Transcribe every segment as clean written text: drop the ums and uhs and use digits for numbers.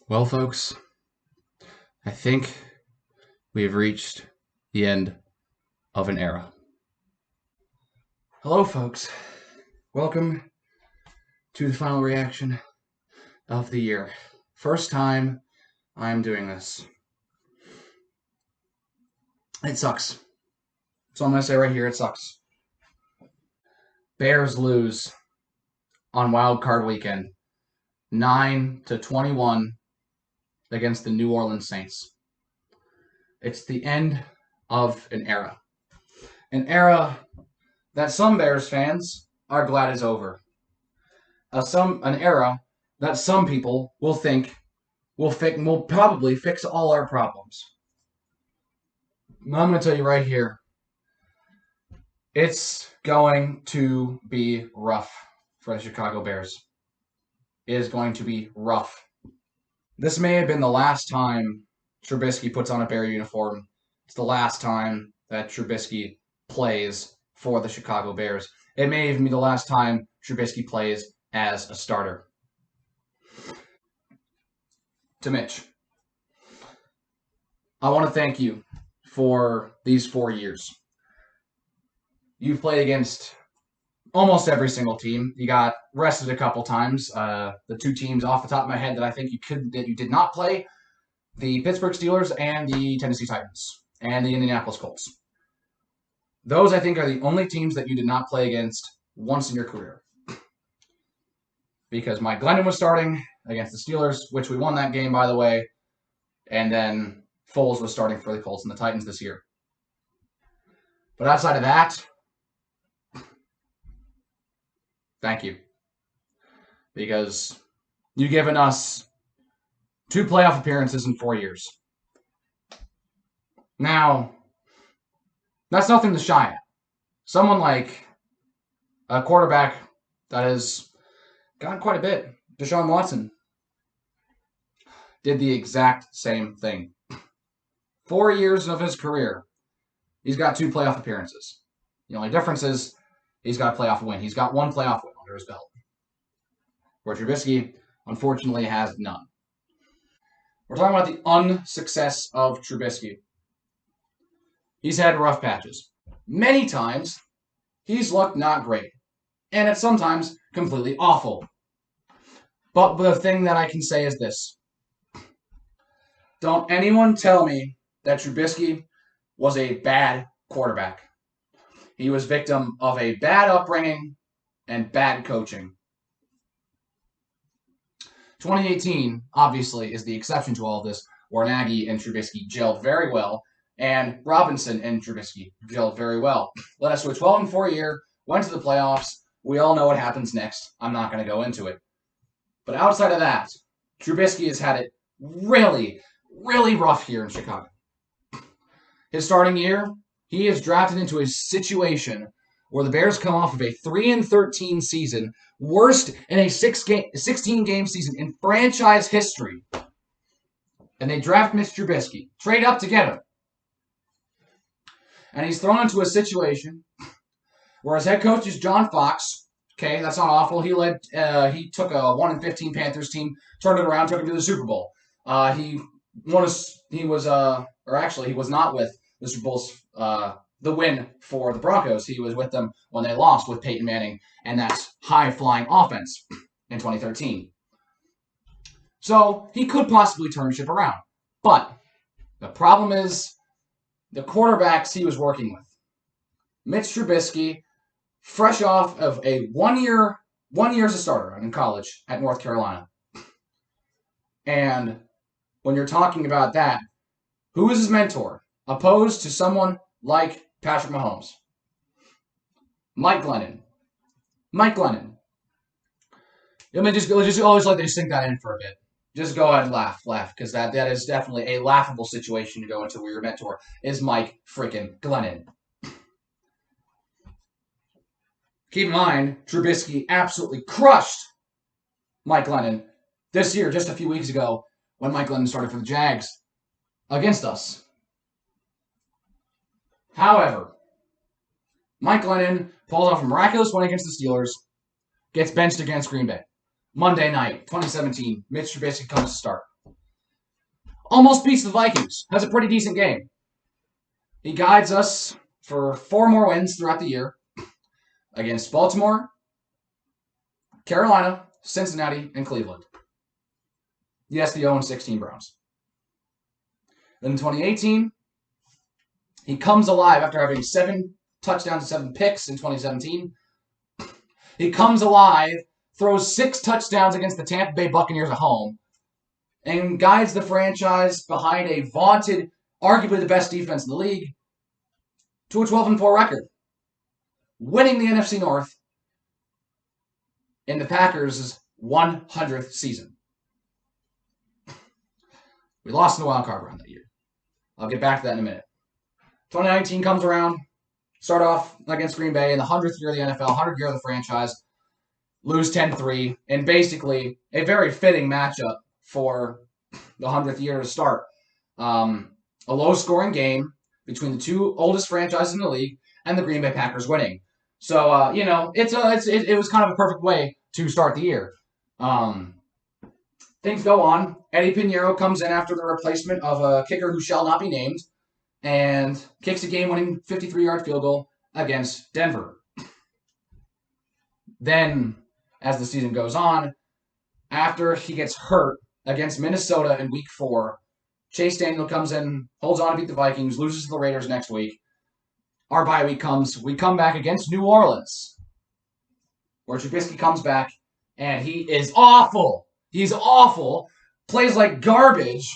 Well, folks, I think we have reached the end of an era. Hello, folks. Welcome to the final reaction of the year. First time I'm doing this. It sucks. So I'm going to say right here, it sucks. Bears lose on Wild Card Weekend, 9-21 against the New Orleans Saints. It's the end of an era. An era that some Bears fans are glad is over. An era that some people will think will probably fix all our problems. I'm going to tell you right here, it's going to be rough for the Chicago Bears. It is going to be rough. This may have been the last time Trubisky puts on a Bear uniform. It's the last time that Trubisky plays for the Chicago Bears. It may even be the last time Trubisky plays as a starter. To Mitch, I want to thank you for these 4 years. You've played against almost every single team. You got rested a couple times. The two teams off the top of my head that I think you did not play, the Pittsburgh Steelers and the Tennessee Titans and the Indianapolis Colts. Those, I think, are the only teams that you did not play against once in your career. Because Mike Glennon was starting against the Steelers, which we won that game, by the way, and then Foles was starting for the Colts and the Titans this year. But outside of that, thank you. Because you've given us 2 playoff appearances in 4 years. Now, that's nothing to shy at. Someone like a quarterback that has gotten quite a bit, Deshaun Watson, did the exact same thing. 4 years of his career, he's got 2 playoff appearances. The only difference is he's got a playoff win. He's got 1 playoff win under his belt. Where Trubisky, unfortunately, has none. We're talking about the unsuccess of Trubisky. He's had rough patches. Many times, he's looked not great. And it's sometimes completely awful. But the thing that I can say is this. Don't anyone tell me that Trubisky was a bad quarterback. He was victim of a bad upbringing and bad coaching. 2018, obviously, is the exception to all of this, where Nagy and Trubisky gelled very well, and Robinson and Trubisky gelled very well. Led us to a 12-4 year, went to the playoffs. We all know what happens next. I'm not going to go into it. But outside of that, Trubisky has had it really, really rough here in Chicago. His starting year, he is drafted into a situation where the Bears come off of a 3-13 season, worst in a 16-game season in franchise history. And they draft Mitch Trubisky, trade up to get him. And he's thrown into a situation where his head coach is John Fox. Okay, that's not awful. He took a 1-15 Panthers team, turned it around, took him to the Super Bowl. He was not with the Super Bowl's the win for the Broncos. He was with them when they lost with Peyton Manning and that high-flying offense in 2013. So he could possibly turn ship around. But the problem is the quarterbacks he was working with. Mitch Trubisky, fresh off of a one year as a starter in college at North Carolina. And when you're talking about that, who is his mentor? Opposed to someone like Patrick Mahomes. Mike Glennon. Let me just always let you sink that in for a bit. Just go ahead and laugh, because that is definitely a laughable situation to go into where your mentor is Mike freaking Glennon. Keep in mind, Trubisky absolutely crushed Mike Glennon this year, just a few weeks ago, when Mike Glennon started for the Jags against us. However, Mike Glennon pulls off a miraculous win against the Steelers, gets benched against Green Bay. Monday night, 2017, Mitch Trubisky comes to start. almost beats the Vikings. Has a pretty decent game. He guides us for 4 more wins throughout the year against Baltimore, Carolina, Cincinnati, and Cleveland. Yes, the 0-16 Browns. Then in 2018, he comes alive after having 7 touchdowns and 7 picks in 2017. He comes alive, throws 6 touchdowns against the Tampa Bay Buccaneers at home, and guides the franchise behind a vaunted, arguably the best defense in the league, to a 12-4 record, winning the NFC North in the Packers' 100th season. We lost in the wild card round that year. I'll get back to that in a minute. 2019 comes around, start off against Green Bay in the 100th year of the NFL, 100th year of the franchise, lose 10-3, and basically a very fitting matchup for the 100th year to start. A low-scoring game between the 2 oldest franchises in the league and the Green Bay Packers winning. So, it was kind of a perfect way to start the year. Things go on. Eddie Pinheiro comes in after the replacement of a kicker who shall not be named and kicks a game-winning 53-yard field goal against Denver. Then, as the season goes on, after he gets hurt against Minnesota in Week 4, Chase Daniel comes in, holds on to beat the Vikings, loses to the Raiders next week. Our bye week comes. We come back against New Orleans, where Trubisky comes back, and he is awful. He's awful. Plays like garbage.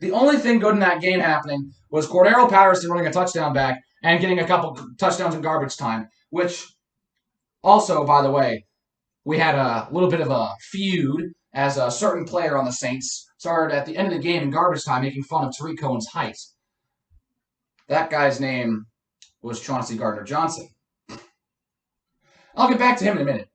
The only thing good in that game happening was Cordero Patterson running a touchdown back and getting a couple touchdowns in garbage time, which also, by the way, we had a little bit of a feud as a certain player on the Saints started at the end of the game in garbage time making fun of Tariq Cohen's height. That guy's name was Chauncey Gardner-Johnson. I'll get back to him in a minute.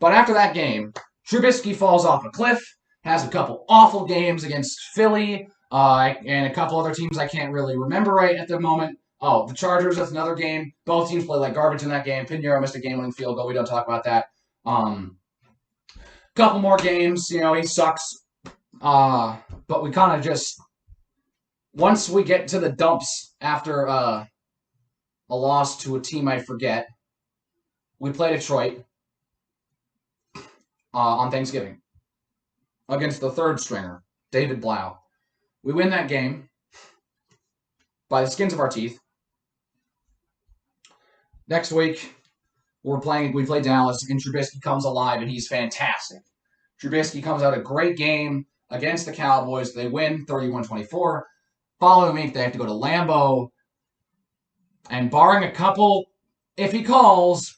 But after that game, Trubisky falls off a cliff, has a couple awful games against Philly and a couple other teams I can't really remember right at the moment. Oh, the Chargers, that's another game. Both teams play like garbage in that game. Pinheiro missed a game-winning field goal. We don't talk about that. Couple more games, he sucks. But we kind of just, once we get to the dumps after a loss to a team I forget, we play Detroit on Thanksgiving against the third stringer, David Blau. We win that game by the skins of our teeth. Next week, we play Dallas, and Trubisky comes alive, and he's fantastic. Trubisky comes out a great game against the Cowboys. They win 31-24. Following week, they have to go to Lambeau. And barring a couple iffy calls,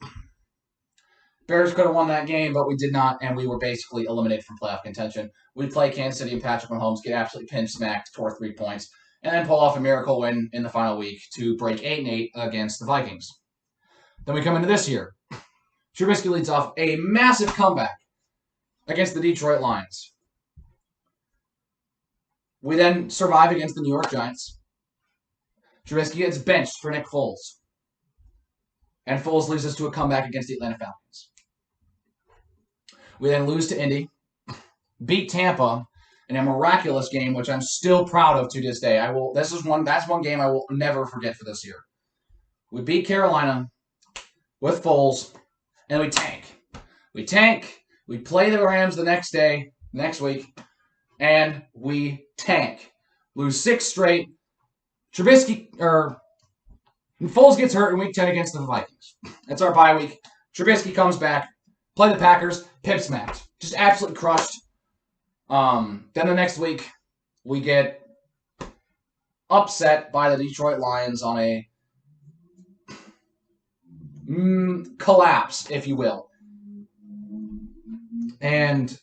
Bears could have won that game, but we did not, and we were basically eliminated from playoff contention. We play Kansas City and Patrick Mahomes, get absolutely pin-smacked, tore 3 points, and then pull off a miracle win in the final week to break 8-8 against the Vikings. Then we come into this year. Trubisky leads off a massive comeback against the Detroit Lions. We then survive against the New York Giants. Trubisky gets benched for Nick Foles. And Foles leads us to a comeback against the Atlanta Falcons. We then lose to Indy, beat Tampa in a miraculous game, which I'm still proud of to this day. That's one game I will never forget for this year. We beat Carolina with Foles, and we tank. We tank. We play the Rams the next week, and we tank. Lose 6 straight. Foles gets hurt in Week 10 against the Vikings. That's our bye week. Trubisky comes back, play the Packers, pip smacked. Just absolutely crushed. Then the next week, we get upset by the Detroit Lions on a collapse, if you will. And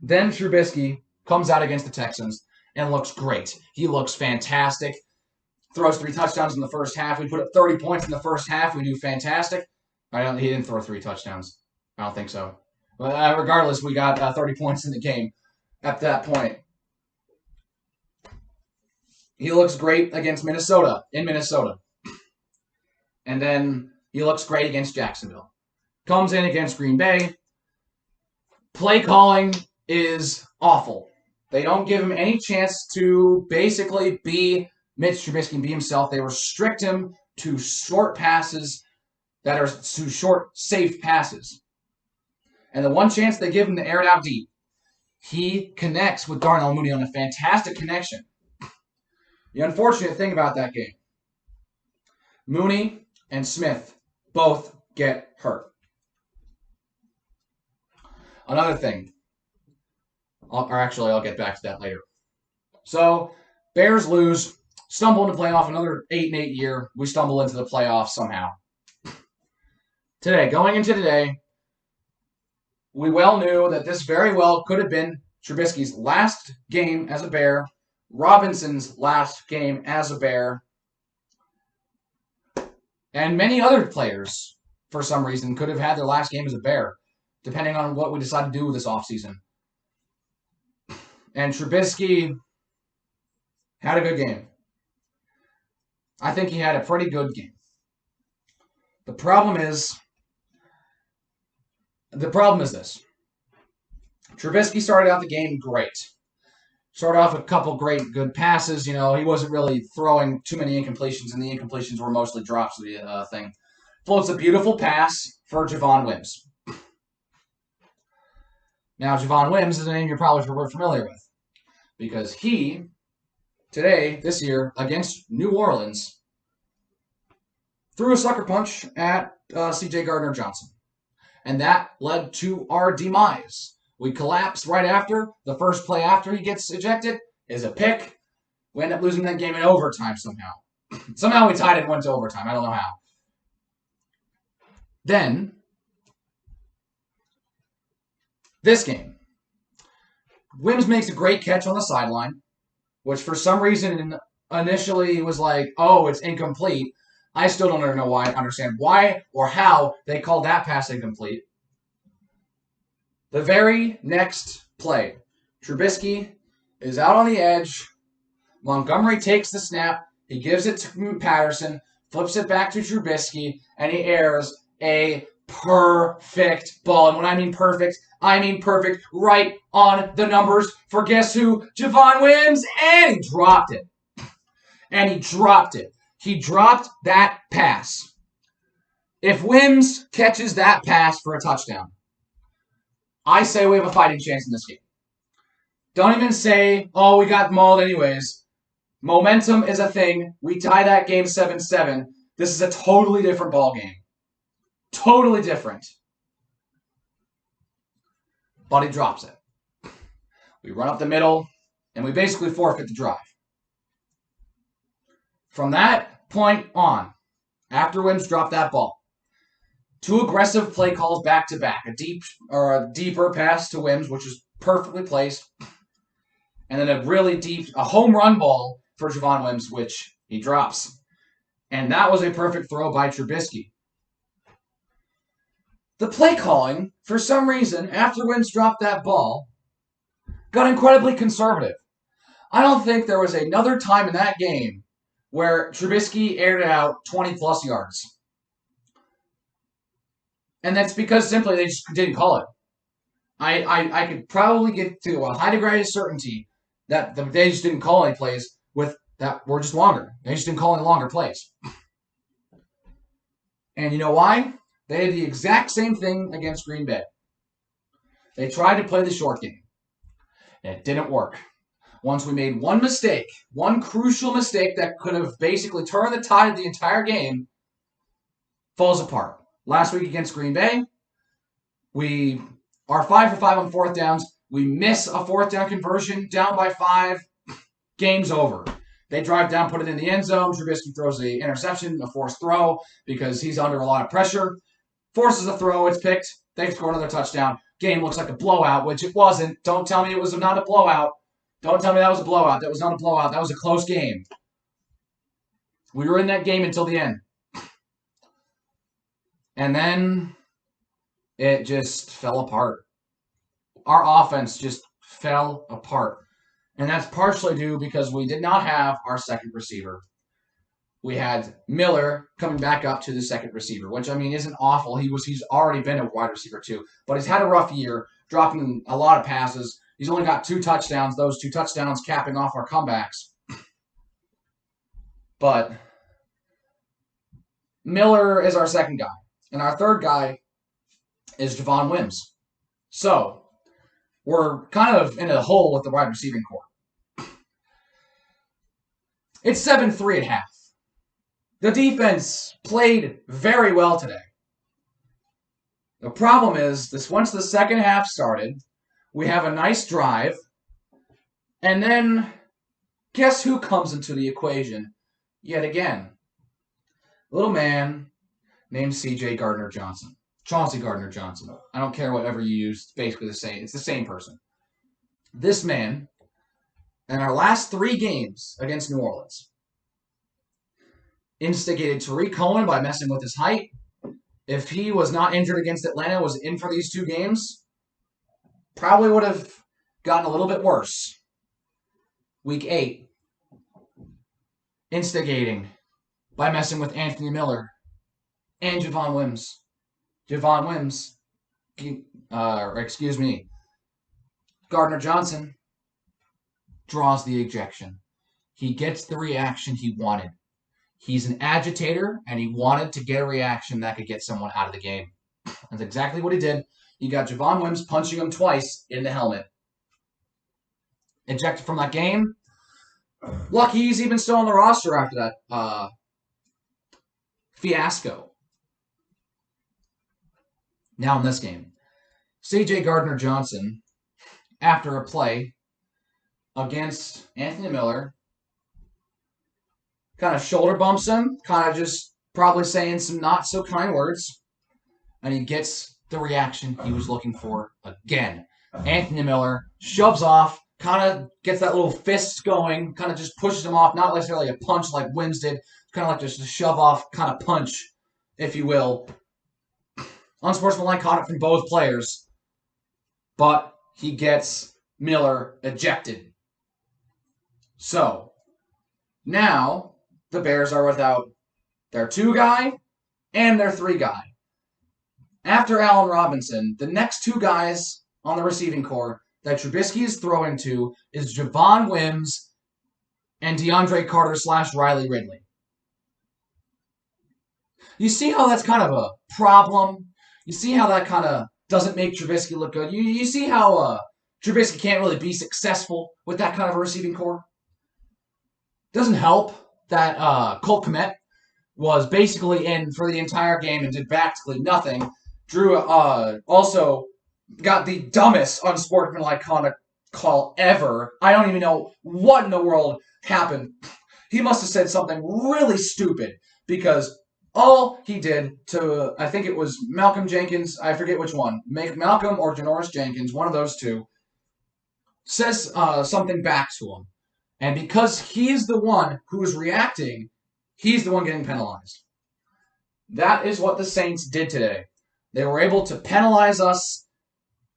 then Trubisky comes out against the Texans and looks great. He looks fantastic. Throws 3 touchdowns in the first half. We put up 30 points in the first half. We do fantastic. He didn't throw 3 touchdowns. I don't think so. But regardless, we got 30 points in the game at that point. He looks great against Minnesota, in Minnesota. And then he looks great against Jacksonville. Comes in against Green Bay. Play calling is awful. They don't give him any chance to basically be Mitch Trubisky and be himself. They restrict him to short passes that are to short, safe passes. And the one chance they give him to air it out deep, he connects with Darnell Mooney on a fantastic connection. The unfortunate thing about that game, Mooney and Smith both get hurt. Another thing, I'll get back to that later. So, Bears lose, stumble into playoff, another 8-8 year. We stumble into the playoffs somehow. Going into today, we well knew that this very well could have been Trubisky's last game as a Bear, Robinson's last game as a Bear, and many other players, for some reason, could have had their last game as a Bear, depending on what we decide to do with this offseason. And Trubisky had a good game. I think he had a pretty good game. The problem is this. Trubisky started out the game great. Started off with a couple good passes. You know, he wasn't really throwing too many incompletions, and the incompletions were mostly drops of the thing. Floats a beautiful pass for Javon Wims. Now, Javon Wims is a name you're probably familiar with because he, this year, against New Orleans, threw a sucker punch at C.J. Gardner-Johnson. And that led to our demise. We collapsed right after. The first play after he gets ejected is a pick. We end up losing that game in overtime somehow. Somehow we tied it and went to overtime. I don't know how. Then, this game. Wims makes a great catch on the sideline, which for some reason initially was like, oh, it's incomplete. I still don't understand why or how they called that pass incomplete. The very next play, Trubisky is out on the edge. Montgomery takes the snap. He gives it to Patterson, flips it back to Trubisky, and he airs a perfect ball. And when I mean perfect right on the numbers for guess who? Javon Wims, and he dropped it. He dropped that pass. If Wims catches that pass for a touchdown, I say we have a fighting chance in this game. Don't even say, oh, we got mauled anyways. Momentum is a thing. We tie that game 7-7. This is a totally different ball game. Totally different. But he drops it. We run up the middle, and we basically forfeit the drive. From that point on, after Wims dropped that ball, 2 aggressive play calls back-to-back. A deeper pass to Wims, which is perfectly placed, and then a home run ball for Javon Wims, which he drops. And that was a perfect throw by Trubisky. The play calling, for some reason, after Wims dropped that ball, got incredibly conservative. I don't think there was another time in that game where Trubisky aired it out 20-plus yards. And that's because simply they just didn't call it. I could probably get to a high degree of certainty that they just didn't call any plays that were just longer. They just didn't call any longer plays. And you know why? They did the exact same thing against Green Bay. They tried to play the short game. And it didn't work. Once we made one mistake, one crucial mistake that could have basically turned the tide of the entire game, falls apart. Last week against Green Bay, we are 5 for 5 on fourth downs. We miss a fourth down conversion, down by 5. Game's over. They drive down, put it in the end zone. Trubisky throws the interception, a forced throw, because he's under a lot of pressure. Forces a throw, it's picked. They score another touchdown. Game looks like a blowout, which it wasn't. Don't tell me it was not a blowout. Don't tell me that was a blowout. That was not a blowout. That was a close game. We were in that game until the end. And then it just fell apart. Our offense just fell apart. And that's partially due because we did not have our second receiver. We had Miller coming back up to the second receiver, which, I mean, isn't awful. He's already been a wide receiver too. But he's had a rough year, dropping a lot of passes. He's only got 2 touchdowns, those 2 touchdowns capping off our comebacks. But Miller is our second guy. And our third guy is Javon Wims. So we're kind of in a hole with the wide receiving core. It's 7-3 at half. The defense played very well today. The problem is, once the second half started, we have a nice drive, and then guess who comes into the equation yet again? A little man named C.J. Gardner-Johnson. Chauncey Gardner-Johnson. I don't care whatever you use. It's basically the same. It's the same person. This man, in our last 3 games against New Orleans, instigated Tariq Cohen by messing with his height. If he was not injured against Atlanta, was in for these 2 games, probably would have gotten a little bit worse. Week 8, instigating by messing with Anthony Miller and Javon Wims. Javon Wims, Gardner-Johnson draws the ejection. He gets the reaction he wanted. He's an agitator, and he wanted to get a reaction that could get someone out of the game. That's exactly what he did. He got Javon Wims punching him twice in the helmet. Ejected from that game. Lucky he's even still on the roster after that fiasco. Now in this game, C.J. Gardner-Johnson, after a play against Anthony Miller, kind of shoulder bumps him, kind of just probably saying some not so kind words, and he gets the reaction he was looking for again. Anthony Miller shoves off, kind of gets that little fist going, kind of just pushes him off, not necessarily a punch like Wims did, kind of like just a shove off kind of punch, if you will. Unsportsmanlike caught it from both players, but he gets Miller ejected. So, now the Bears are without their 2 guy and their 3 guy. After Allen Robinson, the next 2 guys on the receiving core that Trubisky is throwing to is Javon Wims and DeAndre Carter / Riley Ridley. You see how that's kind of a problem? You see how that kind of doesn't make Trubisky look good? You see how Trubisky can't really be successful with that kind of a receiving core? Doesn't help that Colt Kmet was basically in for the entire game and did practically nothing. Drew also got the dumbest unsportsmanlike conduct call ever. I don't even know what in the world happened. He must have said something really stupid because all he did to, I think it was Malcolm Jenkins, I forget which one, Malcolm or Janoris Jenkins, one of those 2, says something back to him. And because he's the one who is reacting, he's the one getting penalized. That is what the Saints did today. They were able to penalize us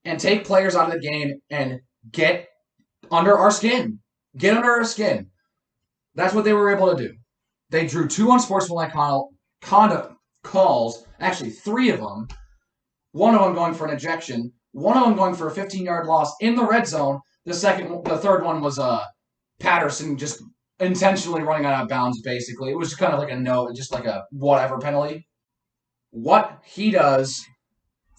and take players out of the game and get under our skin. Get under our skin. That's what they were able to do. They drew 2 unsportsmanlike conduct calls, actually 3 of them, one of them going for an ejection, one of them going for a 15-yard loss in the red zone. The third one was Patterson just intentionally running out of bounds, basically. It was just kind of like a no, just like a whatever penalty. What he does is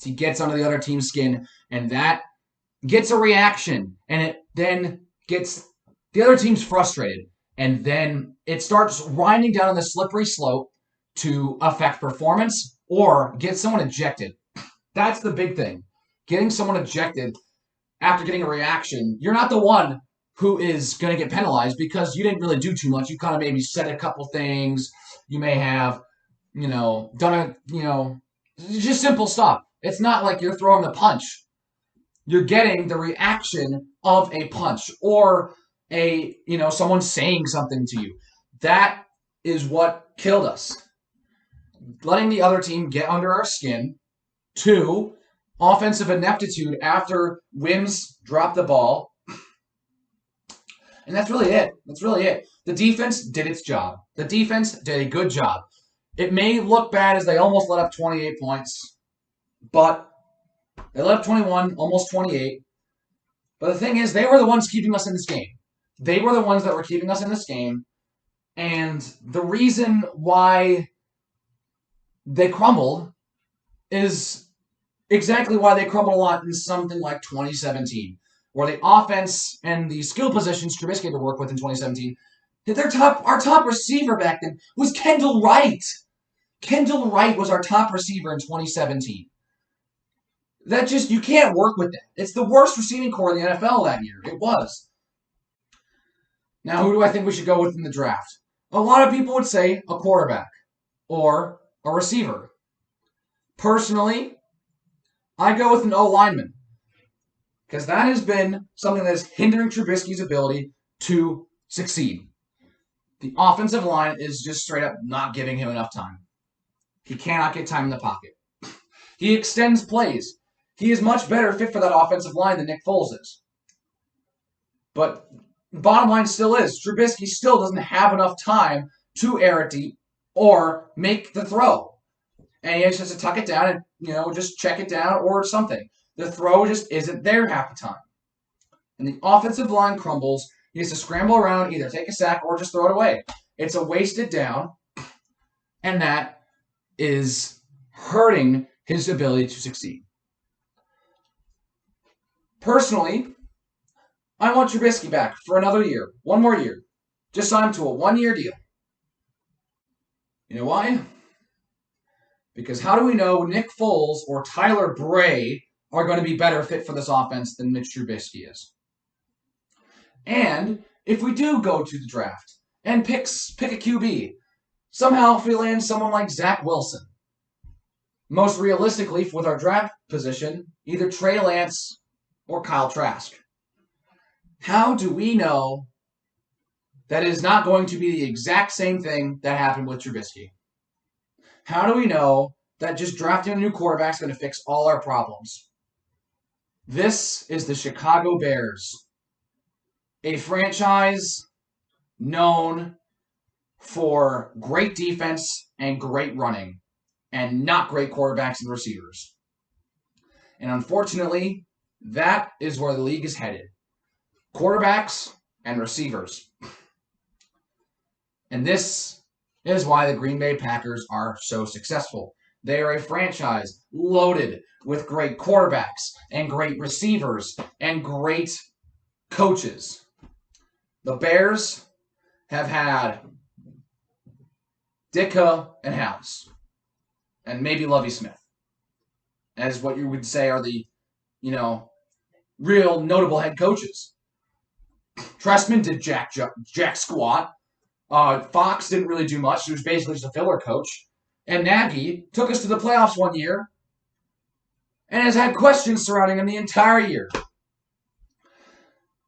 he gets under the other team's skin, and that gets a reaction, and it then gets the other team's frustrated, and then it starts winding down on the slippery slope to affect performance or get someone ejected. That's the big thing. Getting someone ejected after getting a reaction. You're not the one who is going to get penalized because you didn't really do too much. You kind of maybe said a couple things. You may have, done just simple stuff. It's not like you're throwing the punch. You're getting the reaction of a punch or someone saying something to you. That is what killed us. Letting the other team get under our skin. 2, offensive ineptitude after Wims dropped the ball. And that's really it. The defense did its job. The defense did a good job. It may look bad as they almost let up 28 points, but they let up 21, almost 28. But the thing is, they were the ones keeping us in this game. They were the ones that were keeping us in this game. And the reason why they crumbled is exactly why they crumbled a lot in something like 2017, where the offense and the skill positions Trubisky had to work with in 2017, our top receiver back then was Kendall Wright. Kendall Wright was our top receiver in 2017. That just, you can't work with that. It's the worst receiving core in the NFL that year. It was. Now, who do I think we should go with in the draft? A lot of people would say a quarterback or a receiver. Personally, I go with an O-lineman because that has been something that is hindering Trubisky's ability to succeed. The offensive line is just straight up not giving him enough time. He cannot get time in the pocket. He extends plays. He is much better fit for that offensive line than Nick Foles is. But bottom line still is, Trubisky still doesn't have enough time to air it deep or make the throw. And he has to tuck it down and, just check it down or something. The throw just isn't there half the time. And the offensive line crumbles. He has to scramble around, either take a sack or just throw it away. It's a wasted down, and that is hurting his ability to succeed. Personally, I want Trubisky back for another year. One more year. Just sign him to a one-year deal. You know why? Because how do we know Nick Foles or Tyler Bray are going to be better fit for this offense than Mitch Trubisky is? And if we do go to the draft and pick a QB, somehow if we land someone like Zach Wilson, most realistically with our draft position, either Trey Lance or Kyle Trask. How do we know that it is not going to be the exact same thing that happened with Trubisky? How do we know that just drafting a new quarterback is going to fix all our problems? This is the Chicago Bears, a franchise known for great defense and great running and not great quarterbacks and receivers. And unfortunately, that is where the league is headed. Quarterbacks and receivers. And this is why the Green Bay Packers are so successful. They are a franchise loaded with great quarterbacks and great receivers and great coaches. The Bears have had Ditka and House, and maybe Lovie Smith, as what you would say are the, real notable head coaches. Trestman did jack squat. Fox didn't really do much. He was basically just a filler coach. And Nagy took us to the playoffs one year and has had questions surrounding him the entire year.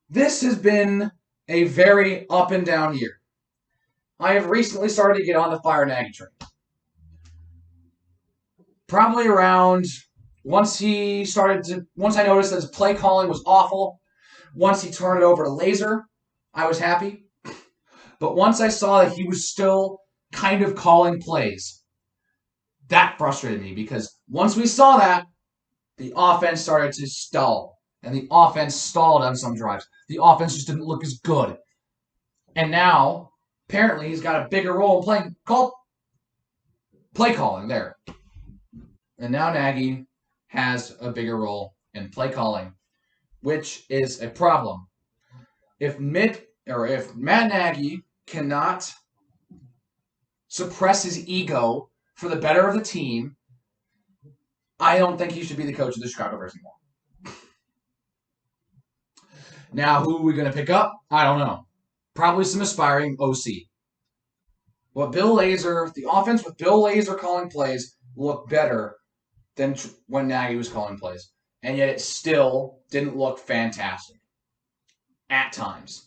This has been a very up and down year. I have recently started to get on the fire Nagy train. Probably around once I noticed that his play calling was awful, once he turned it over to Laser, I was happy. But once I saw that he was still kind of calling plays, that frustrated me because once we saw that, the offense started to stall. And the offense stalled on some drives. The offense just didn't look as good. And now, apparently, he's got a bigger role in play calling there. And now Nagy has a bigger role in play calling, which is a problem. If Matt Nagy cannot suppress his ego for the better of the team, I don't think he should be the coach of the Chicago Bears anymore. Now, who are we going to pick up? I don't know. Probably some aspiring OC. But the offense with Bill Lazor calling plays looked better than when Nagy was calling plays. And yet it still didn't look fantastic. At times.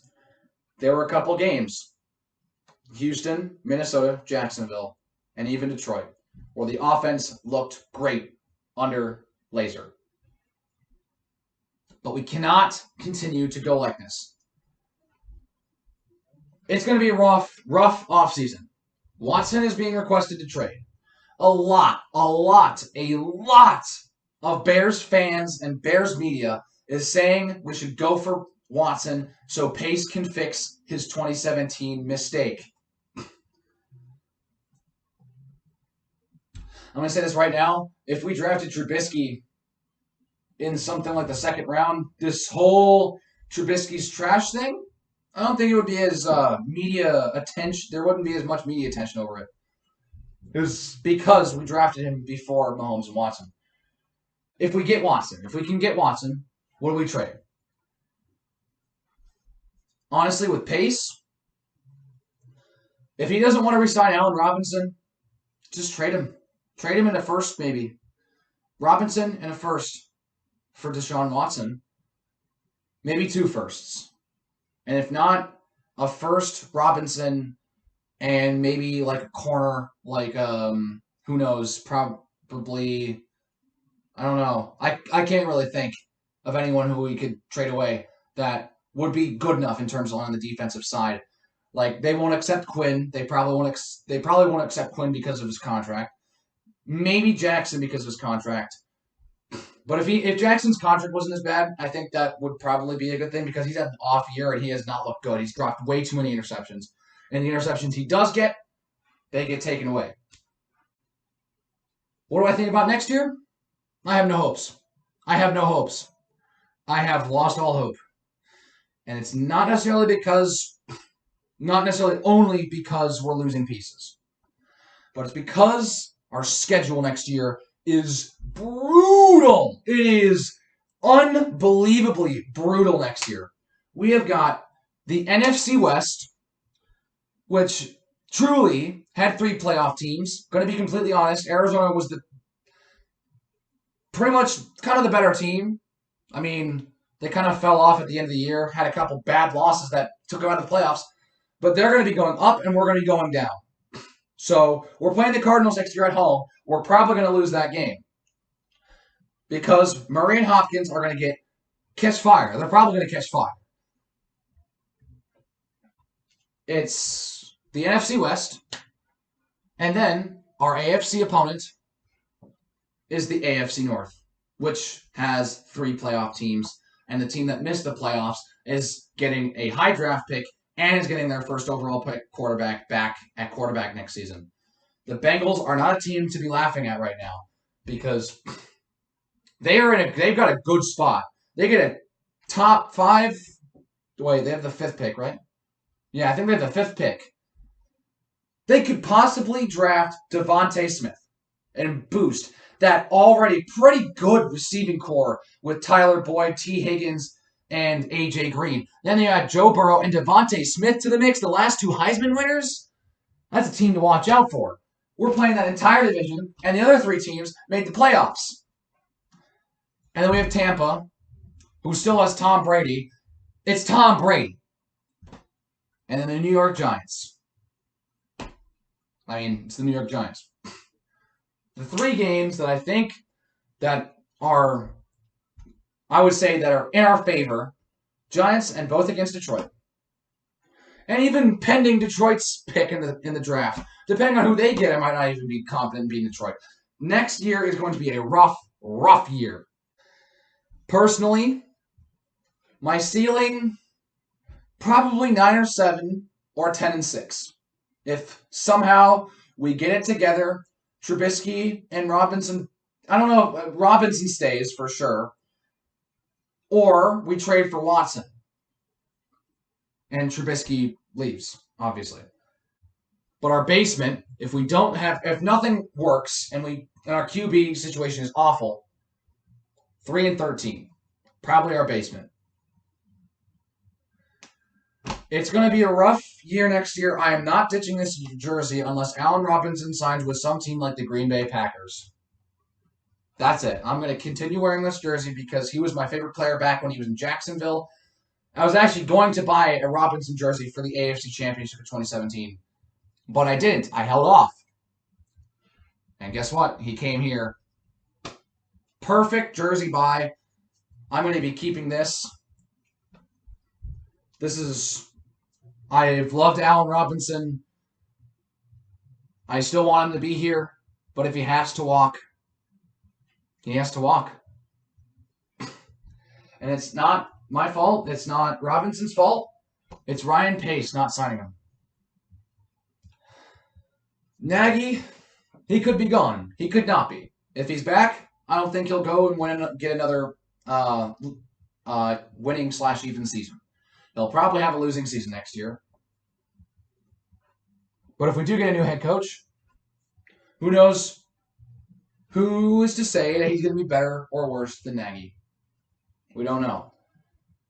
There were a couple games. Houston, Minnesota, Jacksonville, and even Detroit, where the offense looked great under Lazor. But we cannot continue to go like this. It's going to be a rough offseason. Watson is being requested to trade. A lot of Bears fans and Bears media is saying we should go for Watson so Pace can fix his 2017 mistake. I'm going to say this right now. If we drafted Trubisky in something like the second round, this whole Trubisky's trash thing, I don't think it would be as media attention. There wouldn't be as much media attention over it. It was because we drafted him before Mahomes and Watson. If we get Watson, if we can get Watson, what do we trade? Honestly, with Pace, if he doesn't want to resign Allen Robinson, just trade him. Trade him in a first, maybe. Robinson and a first for Deshaun Watson. Maybe 2 firsts. And if not, a first, Robinson, and maybe like a corner, like, who knows, probably, I don't know. I can't really think of anyone who we could trade away that would be good enough in terms of on the defensive side. Like, they won't accept Quinn. They probably won't accept Quinn because of his contract. Maybe Jackson because of his contract. But if Jackson's contract wasn't as bad, I think that would probably be a good thing because he's had an off year and he has not looked good. He's dropped way too many interceptions. And the interceptions he does get, they get taken away. What do I think about next year? I have no hopes. I have no hopes. I have lost all hope. And it's not necessarily only because we're losing pieces. But it's because our schedule next year is brutal. It is unbelievably brutal next year. We have got the NFC West, which truly had 3 playoff teams. Going to be completely honest, Arizona was pretty much kind of the better team. I mean, they kind of fell off at the end of the year, had a couple bad losses that took them out of the playoffs. But they're going to be going up, and we're going to be going down. So we're playing the Cardinals next year at home. We're probably going to lose that game because Murray and Hopkins are going to catch fire. They're probably going to catch fire. It's the NFC West, and then our AFC opponent is the AFC North, which has 3 playoff teams, and the team that missed the playoffs is getting a high draft pick and is getting their first overall pick quarterback back at quarterback next season. The Bengals are not a team to be laughing at right now because they've got a good spot. They get a top 5. Wait, they have the 5th pick, right? Yeah, I think they have the 5th pick. They could possibly draft Devontae Smith and boost that already pretty good receiving core with Tyler Boyd, T. Higgins, and A.J. Green. Then they add Joe Burrow and Devontae Smith to the mix, the last 2 Heisman winners. That's a team to watch out for. We're playing that entire division, and the other 3 teams made the playoffs. And then we have Tampa, who still has Tom Brady. It's Tom Brady. And then the New York Giants. I mean, it's the New York Giants. The 3 games that I think that are, I would say, that are in our favor, Giants and both against Detroit. And even pending Detroit's pick in the draft. Depending on who they get, I might not even be confident in beating Detroit. Next year is going to be a rough year. Personally, my ceiling, probably 9 or 7 or 10 and 6. If somehow we get it together, Trubisky and Robinson, I don't know, Robinson stays for sure. Or we trade for Watson. And Trubisky leaves, obviously. But our basement, if nothing works and our QB situation is awful, 3 and 13. Probably our basement. It's going to be a rough year next year. I am not ditching this jersey unless Allen Robinson signs with some team like the Green Bay Packers. That's it. I'm going to continue wearing this jersey because he was my favorite player back when he was in Jacksonville. I was actually going to buy a Robinson jersey for the AFC Championship of 2017, but I didn't. I held off. And guess what? He came here. Perfect jersey buy. I'm going to be keeping this. I've loved Allen Robinson. I still want him to be here, but if he has to walk, he has to walk. And it's not my fault. It's not Robinson's fault. It's Ryan Pace not signing him. Nagy, he could be gone. He could not be. If he's back, I don't think he'll go and get another winning/even season. He'll probably have a losing season next year. But if we do get a new head coach, who knows? Who is to say that he's going to be better or worse than Nagy? We don't know.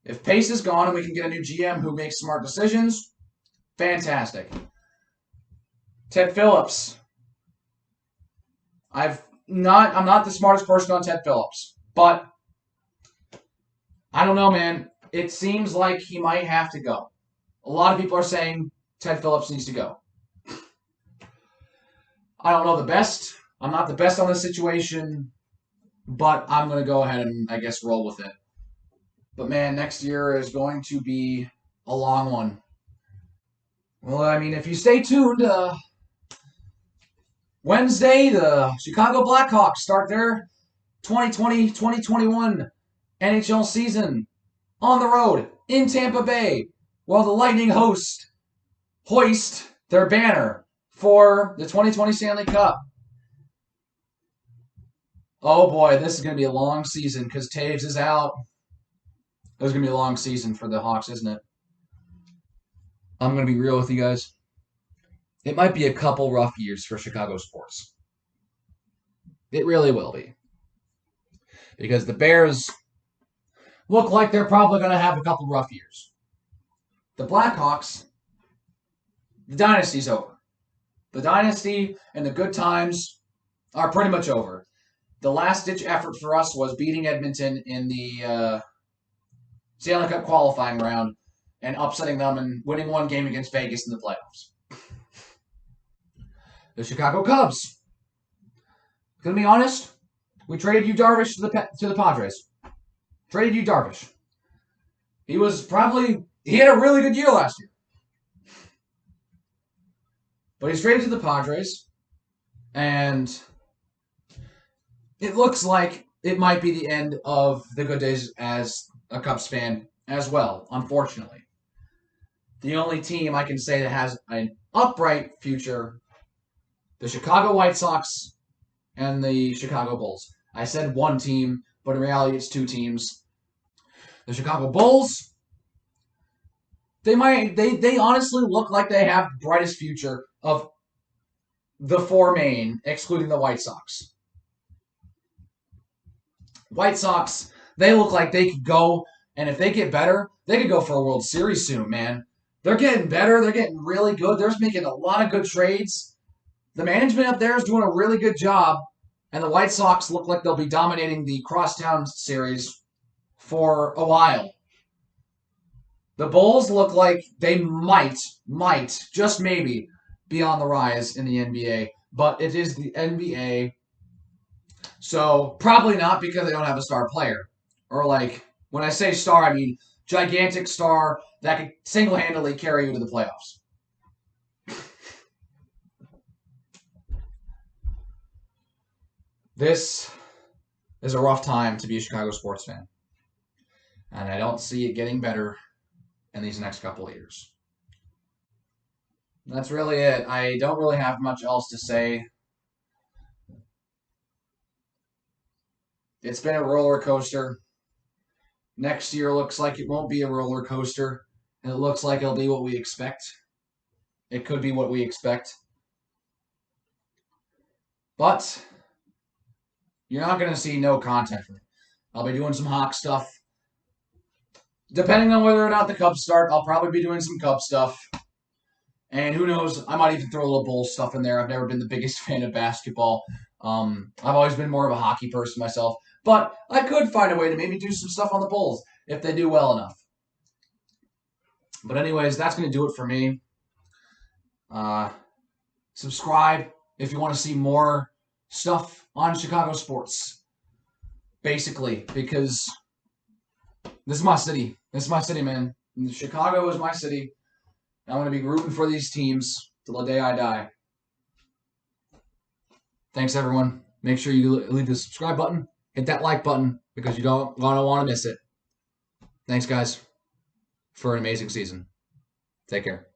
If Pace is gone and we can get a new GM who makes smart decisions, fantastic. Ted Phillips. I'm not the smartest person on Ted Phillips, but I don't know, man. It seems like he might have to go. A lot of people are saying Ted Phillips needs to go. I don't know the best. I'm not the best on this situation, but I'm going to go ahead and, I guess, roll with it. But, man, next year is going to be a long one. Well, I mean, if you stay tuned, Wednesday, the Chicago Blackhawks start their 2020-2021 NHL season on the road in Tampa Bay, while the Lightning hoist their banner for the 2020 Stanley Cup. Oh boy, this is going to be a long season because Taves is out. This is going to be a long season for the Hawks, isn't it? I'm going to be real with you guys. It might be a couple rough years for Chicago sports. It really will be. Because the Bears look like they're probably going to have a couple rough years. The Blackhawks, the dynasty's over. The dynasty and the good times are pretty much over. The last-ditch effort for us was beating Edmonton in the Stanley Cup qualifying round and upsetting them and winning one game against Vegas in the playoffs. The Chicago Cubs. Gonna be honest, we traded Yu Darvish to the Padres. Traded Yu Darvish. He had a really good year last year. But he's traded to the Padres, and it looks like it might be the end of the good days as a Cubs fan as well, unfortunately. The only team I can say that has an upright future, the Chicago White Sox and the Chicago Bulls. I said one team, but in reality it's two teams. The Chicago Bulls, they honestly look like they have the brightest future of the four main, excluding the White Sox. White Sox, they look like they could go, and if they get better, they could go for a World Series soon, man. They're getting better. They're getting really good. They're making a lot of good trades. The management up there is doing a really good job, and the White Sox look like they'll be dominating the Crosstown Series for a while. The Bulls look like they might, just maybe, be on the rise in the NBA, but it is the NBA, so probably not because they don't have a star player. Or like, when I say star, I mean gigantic star that could single-handedly carry you to the playoffs. This is a rough time to be a Chicago sports fan. And I don't see it getting better in these next couple of years. That's really it. I don't really have much else to say. It's been a roller coaster. Next year looks like it won't be a roller coaster. And it looks like it'll be what we expect. It could be what we expect. But you're not going to see no content from me. I'll be doing some Hawk stuff. Depending on whether or not the Cubs start, I'll probably be doing some Cubs stuff. And who knows, I might even throw a little Bulls stuff in there. I've never been the biggest fan of basketball. I've always been more of a hockey person myself. But I could find a way to maybe do some stuff on the Bulls if they do well enough. But anyways, that's going to do it for me. Subscribe if you want to see more stuff on Chicago sports. Basically, because this is my city. This is my city, man. Chicago is my city. I'm going to be rooting for these teams till the day I die. Thanks, everyone. Make sure you leave the subscribe button. Hit that like button because you don't want to miss it. Thanks, guys, for an amazing season. Take care.